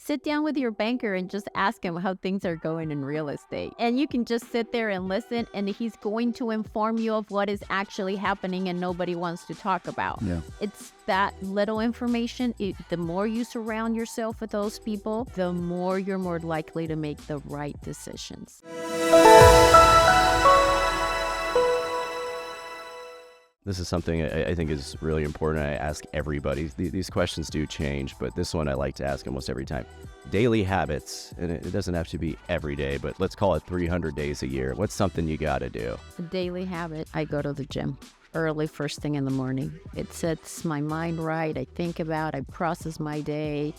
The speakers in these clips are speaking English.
Sit down with your banker and just ask him how things are going in real estate. And you can just sit there and listen, and he's going to inform you of what is actually happening and nobody wants to talk about. Yeah. It's that little information. The more you surround yourself with those people, the more you're more likely to make the right decisions. This is something I think is really important. I ask everybody. These questions do change, but this one I like to ask almost every time. Daily habits, and it doesn't have to be every day, but let's call it 300 days a year. What's something you got to do? A daily habit, I go to the gym early, first thing in the morning. It sets my mind right. I think about, I process my day.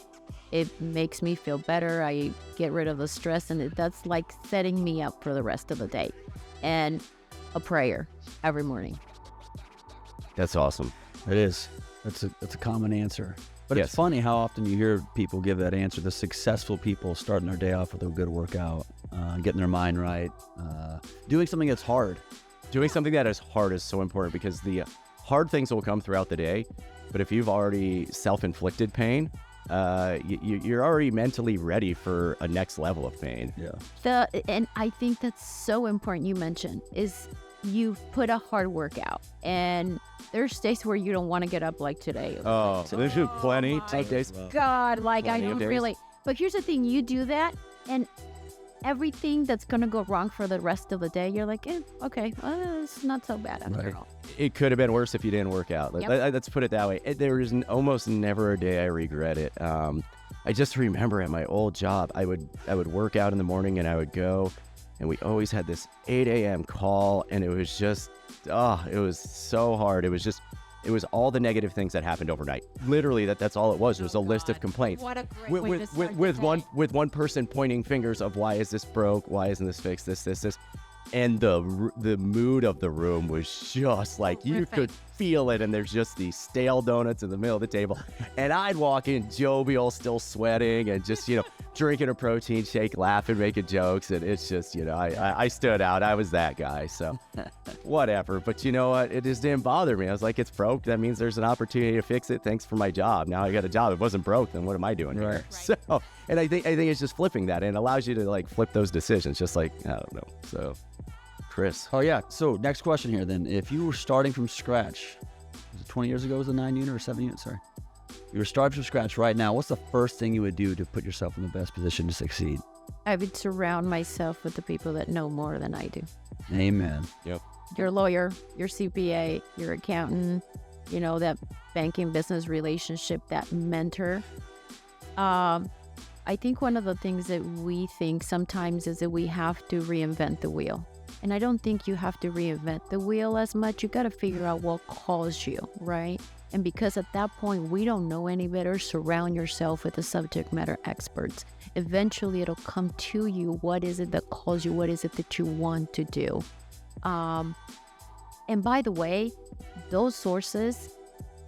It makes me feel better. I get rid of the stress, and that's like setting me up for the rest of the day. And a prayer every morning. That's awesome. It is. That's a common answer. But Yes. it's funny how often you hear people give that answer. The successful people starting their day off with a good workout, getting their mind right, doing something that's hard. Doing something that is hard is so important because the hard things will come throughout the day. But if you've already self-inflicted pain, you're already mentally ready for a next level of pain. Yeah. And I think that's so important you mentioned is you put a hard workout, and there's days where you don't want to get up like today. Oh, so there's plenty of days. God, like I Plenty of don't days. really. But here's the thing, you do that, and everything that's gonna go wrong for the rest of the day, you're like, okay, it's not so bad after Right. all. It could have been worse if you didn't work out. Yep. Let's put it that way. There is almost never a day I regret it. I just remember at my old job, I would work out in the morning and I would go, and we always had this 8 a.m. call, and it was just, it was so hard. It was all the negative things that happened overnight. Literally, that's all it was. It was a list of complaints. What a great way to start with the day. one person pointing fingers of why is this broke, why isn't this fixed, this, and the mood of the room was just like you could feel it, and there's just these stale donuts in the middle of the table, and I'd walk in jovial, still sweating, and just drinking a protein shake, laughing, making jokes, and it's just I stood out. I was that guy, so whatever. But you know what? It just didn't bother me. I was like, it's broke. That means there's an opportunity to fix it. Thanks for my job. Now I got a job. If it wasn't broke, then what am I doing here? Right. So, and I think it's just flipping that, and it allows you to like flip those decisions, just like I don't know. So, Chris. Oh, yeah. So next question here then. If you were starting from scratch, was it 20 years ago was the 9 unit or 7 unit? Sorry. You were starting from scratch right now. What's the first thing you would do to put yourself in the best position to succeed? I would surround myself with the people that know more than I do. Amen. Yep. Your lawyer, your CPA, your accountant, that banking business relationship, that mentor. I think one of the things that we think sometimes is that we have to reinvent the wheel. And I don't think you have to reinvent the wheel as much. You got to figure out what calls you, right? And because at that point, we don't know any better, surround yourself with the subject matter experts. Eventually, it'll come to you. What is it that calls you? What is it that you want to do? And by the way, those sources,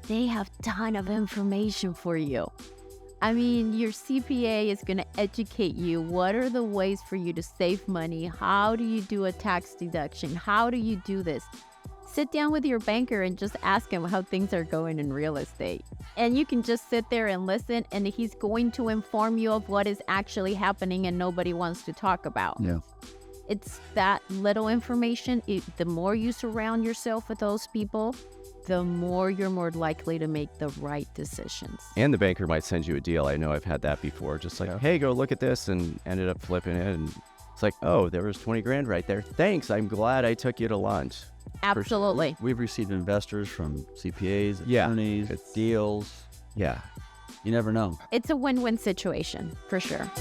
they have a ton of information for you. I mean, your CPA is going to educate you. What are the ways for you to save money? How do you do a tax deduction? How do you do this? Sit down with your banker and just ask him how things are going in real estate. And you can just sit there and listen, and he's going to inform you of what is actually happening and nobody wants to talk about. Yeah. It's that little information. The more you surround yourself with those people, the more you're more likely to make the right decisions. And the banker might send you a deal. I know I've had that before. Just like, hey, go look at this, and ended up flipping it. And it's like, oh, there was 20 grand right there. Thanks. I'm glad I took you to lunch. Absolutely. We've received investors from CPAs, Yeah. attorneys, deals. Yeah. You never know. It's a win-win situation, for sure.